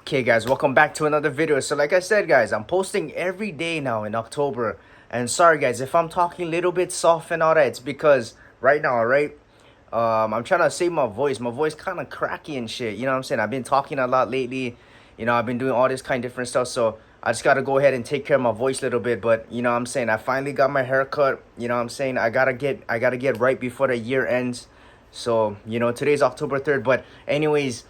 Okay guys, welcome back to another video. So like I said guys, I'm posting every day now in October. And sorry guys, if I'm talking a little bit soft and all that, it's because right now, right? I'm trying to save my voice. My voice kind of cracky and shit. You know what I'm saying? I've been talking a lot lately. You know, I've been doing all this kind of different stuff. So I just got to go ahead and take care of my voice a little bit. But you know what I'm saying? I finally got my hair cut. You know what I'm saying? I gotta get right before the year ends. So, you know, today's October 3rd. But anyways,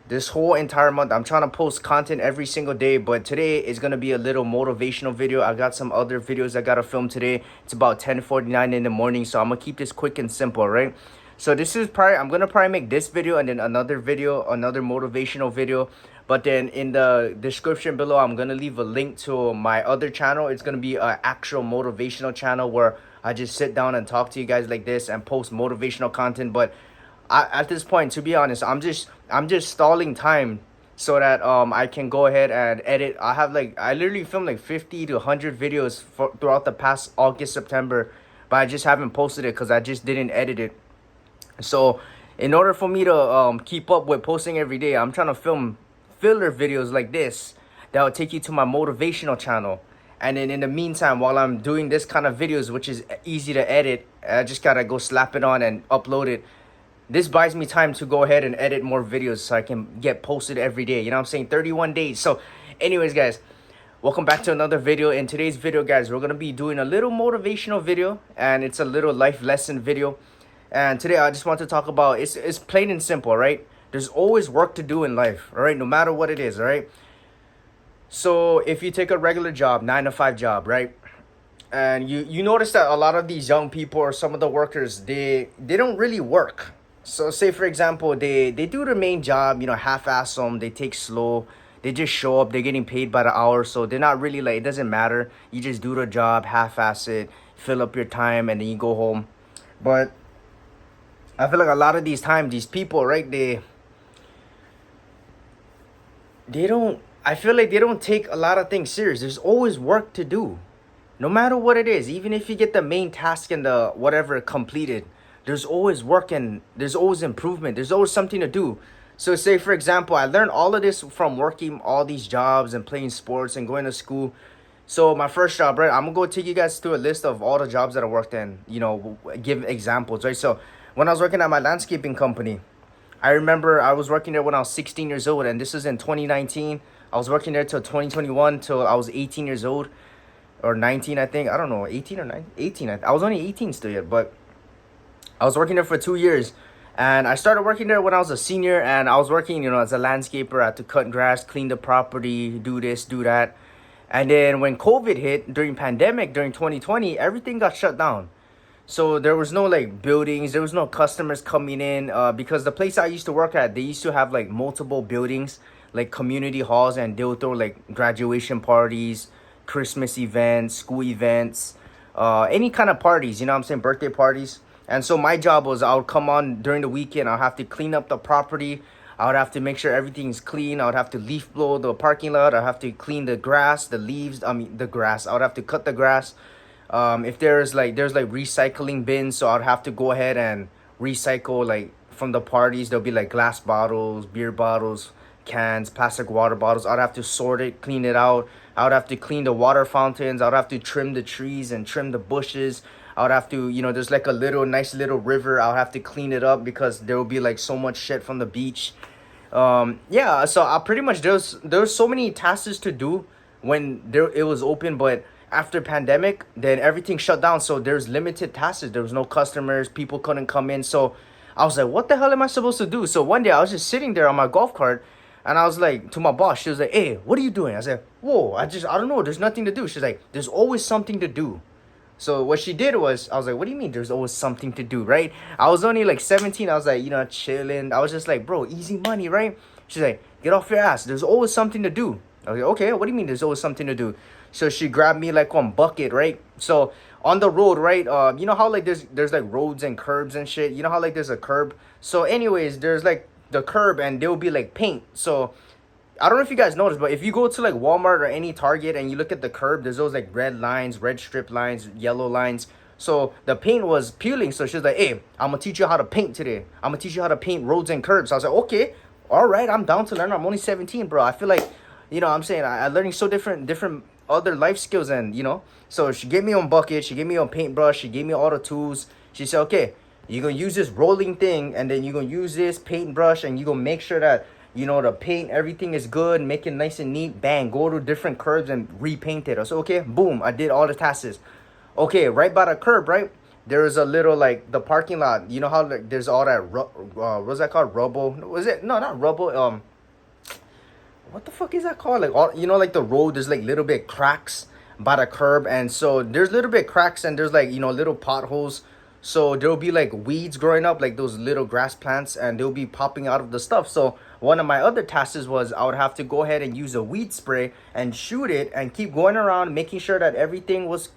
this whole entire month I'm trying to post content every single day, but today is going to be a little motivational video. I got some other videos I got to film today. It's about 10:49 in the morning, so I'm going to keep this quick and simple, right? So this is probably, I'm going to probably make this video and then another video, another motivational video. But then in the description below, I'm going to leave a link to my other channel. It's going to be an actual motivational channel where I just sit down and talk to you guys like this and post motivational content. But at this point, to be honest, I'm just stalling time so that I can go ahead and edit. I literally filmed like 50 to 100 videos throughout the past August, September, but I just haven't posted it because I just didn't edit it. So in order for me to keep up with posting every day, I'm trying to film filler videos like this that will take you to my motivational channel. And then in the meantime, while I'm doing this kind of videos, which is easy to edit, I just gotta go slap it on and upload it. This buys me time to go ahead and edit more videos so I can get posted every day. You know what I'm saying? 31 days. So anyways, guys, welcome back to another video. In today's video, guys, we're going to be doing a little motivational video, and it's a little life lesson video. And today I just want to talk about, it's plain and simple, right? There's always work to do in life, all right? No matter what it is, all right? So if you take a regular job, 9-to-5 job, right? And you notice that a lot of these young people or some of the workers, they don't really work. So say for example, they do their main job, you know, half-ass them, they take slow, they just show up, they're getting paid by the hour, so they're not really like, it doesn't matter, you just do the job, half-ass it, fill up your time, and then you go home. But I feel like a lot of these times, these people, right, they don't, I feel like they don't take a lot of things serious. There's always work to do, no matter what it is. Even if you get the main task and the whatever completed, there's always work and there's always improvement. There's always something to do. So say for example, I learned all of this from working all these jobs and playing sports and going to school. So my first job, right, I'm gonna go take you guys through a list of all the jobs that I worked in, you know, give examples, right? So when I was working at my landscaping company, I remember I was working there when I was 16 years old, and this is in 2019. I was working there till 2021, till I was 18 years old, or 19, I think. I don't know, 18 or 19? 18. I was only 18 still yet, but I was working there for 2 years, and I started working there when I was a senior, and I was working, you know, as a landscaper. I had to cut grass, clean the property, do this, do that. And then when COVID hit during pandemic, during 2020, everything got shut down. So there was no like buildings, there was no customers coming in because the place I used to work at, they used to have like multiple buildings, like community halls, and they would throw like graduation parties, Christmas events, school events, any kind of parties, you know what I'm saying, birthday parties. And so my job was, I would come on during the weekend, I'll have to clean up the property, I would have to make sure everything's clean, I would have to leaf blow the parking lot, I'd have to clean the grass, the leaves, the grass, I would have to cut the grass. If there's like recycling bins, so I'd have to go ahead and recycle, like from the parties, there'll be like glass bottles, beer bottles, cans, plastic water bottles. I'd have to sort it, clean it out. I would have to clean the water fountains. I would have to trim the trees and trim the bushes. I would have to, you know, there's like a nice little river. I would have to clean it up because there will be like so much shit from the beach. Yeah, so I pretty much, there's so many tasks to do when it was open, but after pandemic, then everything shut down. So there's limited tasks. There was no customers. People couldn't come in. So I was like, what the hell am I supposed to do? So one day I was just sitting there on my golf cart, and I was like, to my boss, she was like, hey, what are you doing? I said, whoa, I don't know. There's nothing to do. She's like, there's always something to do. So what she did was, I was like, what do you mean there's always something to do, right? I was only like 17. I was like, you know, chilling. I was just like, bro, easy money, right? She's like, get off your ass. There's always something to do. I was like, okay, what do you mean there's always something to do? So she grabbed me like on bucket, right? So on the road, right? You know how like there's like roads and curbs and shit? You know how like there's a curb? So anyways, there's like the curb, and there will be like paint. So I don't know if you guys noticed, but if you go to like Walmart or any Target and you look at the curb, there's those like red lines, red strip lines, yellow lines. So the paint was peeling. So she's like, hey, I'm gonna teach you how to paint today. I'm gonna teach you how to paint roads and curbs. I was like, okay, all right, I'm down to learn. I'm only 17, bro. I feel like, I'm saying I'm learning so different other life skills, and so she gave me on bucket, she gave me on paintbrush, she gave me all the tools. She said, okay, you're gonna use this rolling thing, and then you're gonna use this paintbrush, and you're gonna make sure that the paint, everything is good, make it nice and neat. Bang, go to different curbs and repaint it. I said, okay, boom, I did all the tasks. Okay, right by the curb, right? There's a little like the parking lot. You know how like there's all that what's that called? Rubble? Was it? No, not rubble. What the fuck is that called? Like all like the road. There's like little bit cracks by the curb, and so there's little bit cracks, and there's like little potholes. So there'll be like weeds growing up, like those little grass plants, and they'll be popping out of the stuff. So one of my other tasks was I would have to go ahead and use a weed spray and shoot it and keep going around making sure that everything was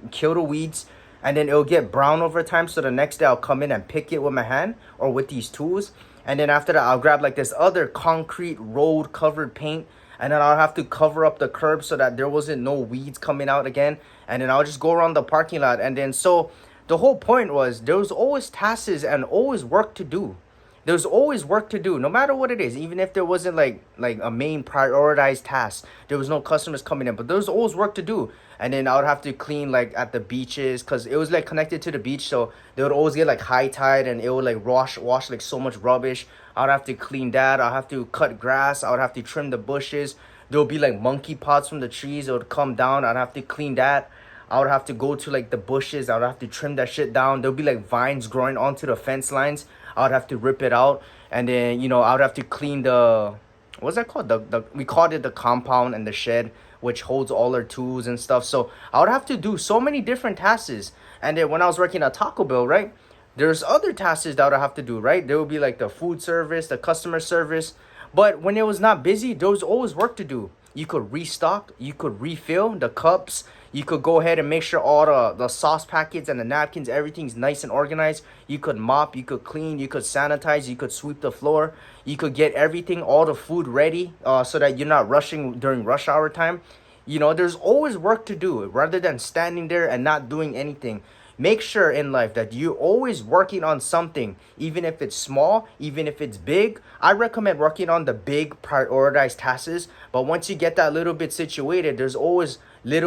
kill the weeds, and then it'll get brown over time. So the next day I'll come in and pick it with my hand or with these tools, and then after that I'll grab like this other concrete road covered paint, and then I'll have to cover up the curb so that there wasn't no weeds coming out again, and then I'll just go around the parking lot. And then so the whole point was there was always tasks and always work to do. There's always work to do, no matter what it is. Even if there wasn't like a main prioritized task, there was no customers coming in, but there was always work to do. And then I would have to clean like at the beaches, because it was like connected to the beach, so they would always get like high tide, and it would like wash like so much rubbish. I would have to clean that. I'd have to cut grass. I would have to trim the bushes. There would be like monkey pots from the trees. It would come down. I'd have to clean that. I would have to go to like the bushes. I would have to trim that shit down. There'll be like vines growing onto the fence lines. I would have to rip it out, and then I would have to clean the, what's that called? The we called it the compound and the shed, which holds all our tools and stuff. So I would have to do so many different tasks. And then when I was working at Taco Bell, right, there's other tasks that I would have to do, right? There would be like the food service, the customer service. But when it was not busy, there was always work to do. You could restock, you could refill the cups, you could go ahead and make sure all the sauce packets and the napkins, everything's nice and organized. You could mop, you could clean, you could sanitize, you could sweep the floor. You could get everything, all the food ready, so that you're not rushing during rush hour time. There's always work to do rather than standing there and not doing anything. Make sure in life that you're always working on something, even if it's small, even if it's big. I recommend working on the big prioritized tasks, but once you get that little bit situated, there's always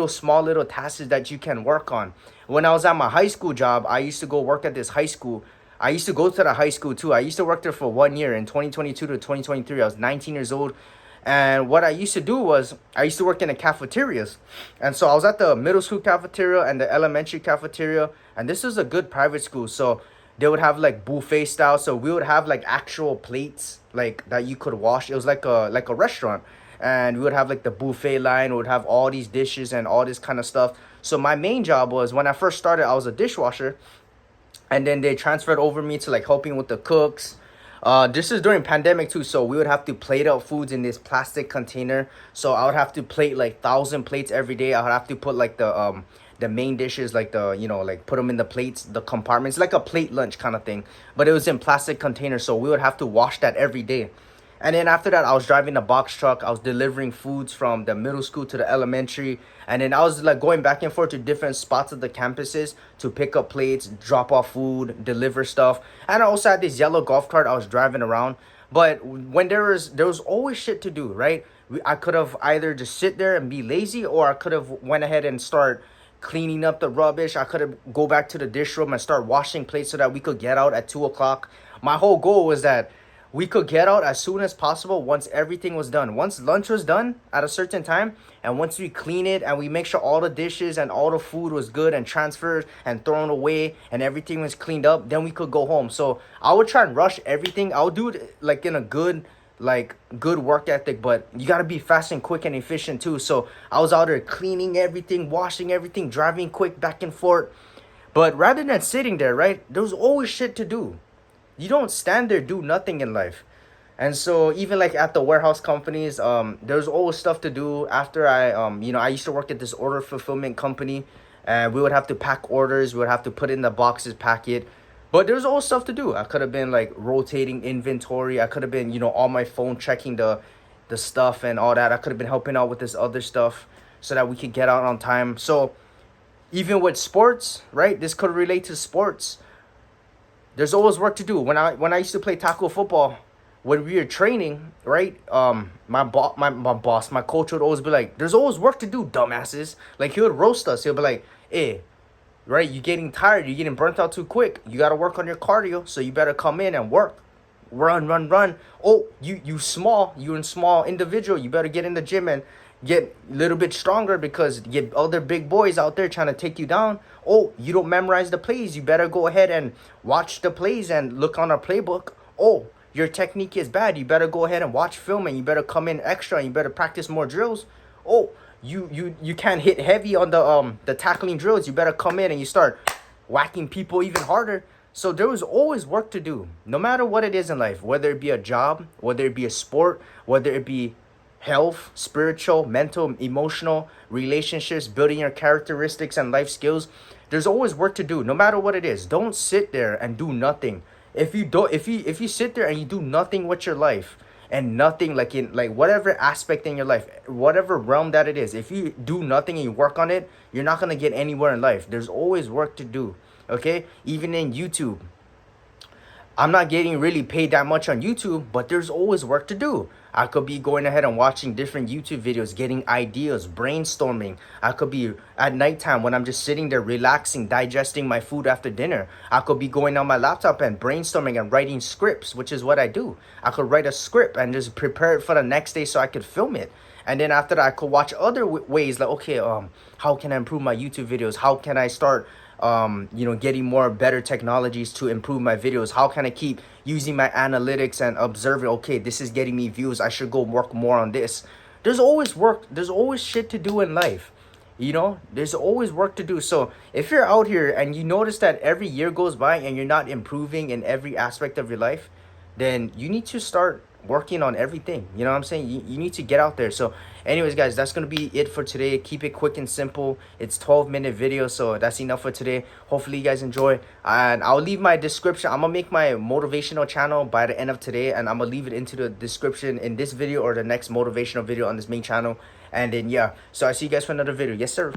small little tasks that you can work on. When I was at my high school job, I used to go work at this high school. I used to go to the high school too. I used to work there for 1 year in 2022 to 2023. I was 19 years old. And what I used to do was I used to work in the cafeterias. And so I was at the middle school cafeteria and the elementary cafeteria. And this is a good private school. So they would have like buffet style. So we would have like actual plates like that you could wash. It was like a restaurant. And we would have like the buffet line. We would have all these dishes and all this kind of stuff. So my main job was, when I first started, I was a dishwasher. And then they transferred over me to like helping with the cooks. This is during pandemic too, so we would have to plate out foods in this plastic container. So I would have to plate like 1,000 plates every day. I would have to put like the main dishes, like the like put them in the plates, the compartments, like a plate lunch kind of thing. But it was in plastic containers, so we would have to wash that every day. And then after that, I was driving a box truck. I was delivering foods from the middle school to the elementary. And then I was like going back and forth to different spots of the campuses to pick up plates, drop off food, deliver stuff. And I also had this yellow golf cart I was driving around. But when there was always shit to do, right? I could have either just sit there and be lazy, or I could have went ahead and start cleaning up the rubbish. I could have go back to the dish room and start washing plates so that we could get out at 2 o'clock. My whole goal was that we could get out as soon as possible once everything was done. Once lunch was done at a certain time, and once we clean it and we make sure all the dishes and all the food was good and transferred and thrown away and everything was cleaned up, then we could go home. So I would try and rush everything. I would do it like in a good work ethic, but you got to be fast and quick and efficient too. So I was out there cleaning everything, washing everything, driving quick back and forth. But rather than sitting there, right, there was always shit to do. You don't stand there, do nothing in life. And so even like at the warehouse companies, there's always stuff to do. After I used to work at this order fulfillment company, and we would have to pack orders. We would have to put in the boxes, pack it. But there's always stuff to do. I could have been like rotating inventory. I could have been, on my phone checking the stuff and all that. I could have been helping out with this other stuff so that we could get out on time. So even with sports, right? This could relate to sports. There's always work to do. When I used to play tackle football, when we were training, right? My boss, my coach would always be like, "There's always work to do, dumbasses." Like he would roast us. He'll be like, "Hey, right? You're getting tired. You're getting burnt out too quick. You gotta work on your cardio. So you better come in and work, run, run, run. Oh, you in small individual. You better get in the gym and get a little bit stronger because you get other big boys out there trying to take you down. Oh, you don't memorize the plays. You better go ahead and watch the plays and look on our playbook. Oh, your technique is bad. You better go ahead and watch film and you better come in extra and you better practice more drills. Oh, you can't hit heavy on the tackling drills. You better come in and you start whacking people even harder." So there was always work to do, no matter what it is in life, whether it be a job, whether it be a sport, whether it be health, spiritual, mental, emotional, relationships, building your characteristics and life skills. There's always work to do, no matter what it is. Don't sit there and do nothing. If you sit there and you do nothing with your life, and nothing, like in like whatever aspect in your life, whatever realm that it is, if you do nothing and you work on it, you're not gonna get anywhere in life. There's always work to do. Okay, even in YouTube, I'm not getting really paid that much on YouTube, but there's always work to do. I could be going ahead and watching different YouTube videos, getting ideas, brainstorming. I could be at nighttime when I'm just sitting there relaxing, digesting my food after dinner. I could be going on my laptop and brainstorming and writing scripts, which is what I do. I could write a script and just prepare it for the next day so I could film it. And then after that, I could watch other ways like, okay, how can I improve my YouTube videos? How can I start getting more better technologies to improve my videos? How can I keep using my analytics and observing, okay, this is getting me views, I should go work more on this. There's always work, there's always shit to do in life. There's always work to do. So if you're out here and you notice that every year goes by and you're not improving in every aspect of your life, then you need to start working on everything. You know what I'm saying? You need to get out there. So anyways, guys, that's gonna be it for today. Keep it quick and simple. It's 12-minute video, so that's enough for today. Hopefully you guys enjoy, and I'll leave my description. I'm gonna make my motivational channel by the end of today, and I'm gonna leave it into the description in this video or the next motivational video on this main channel. And then yeah, so I see you guys for another video. Yes sir.